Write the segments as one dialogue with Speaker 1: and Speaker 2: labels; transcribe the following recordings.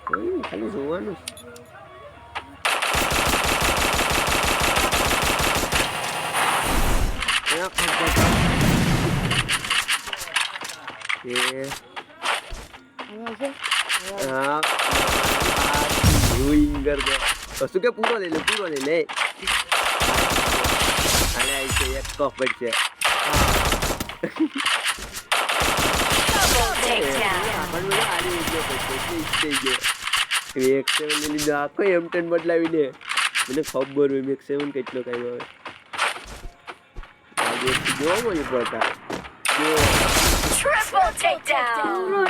Speaker 1: ખાલી જોવાનું વસ્તુ કે પૂરો લઈ લે અને આવી છે એક કપ છે આખો M10 બદલાવીને મને ખબર હોય મેક્સિમમ કેટલો ટાઈમ આવે જોવા મળ્યું પડતા
Speaker 2: Triple takedown.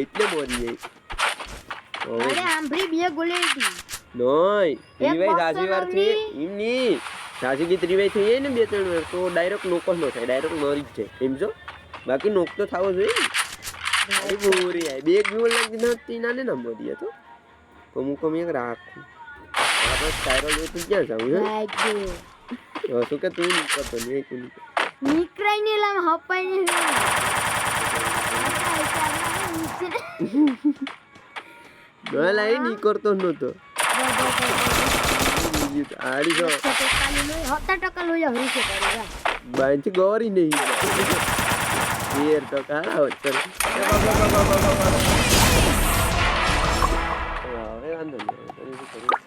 Speaker 1: એટલે બોલી જાય
Speaker 3: અરે આંભરી બે ગોલેટી
Speaker 1: નોય ત્રિવાય સાચી વાર થઈ એમની સાચી ત્રિવાય થઈ જાય ને 2-3 વાર તો ડાયરેક્ટ નોક જ ન થાય ડાયરેક્ટ મરી જ જાય સમજો બાકી નોક તો થવો જોઈએ ને અરે બોરી આય બે ગોલ લાગી નતી નાને ન મરી તો કમુક એક રાખું આપણે સ્પાઇરલ એ તું ક્યાં જાવ હે શું કે તું નીકળતો નહીં તું
Speaker 3: નીકળાઈ ને લામ હપાઈ ને
Speaker 1: ગલાઈ નીકળતો નતો આડી જો
Speaker 3: 70% લોયા હરી છે કરે
Speaker 1: બાંચ ગોરી નહીં 13% આવો ચલ હવે વાંધો નહીં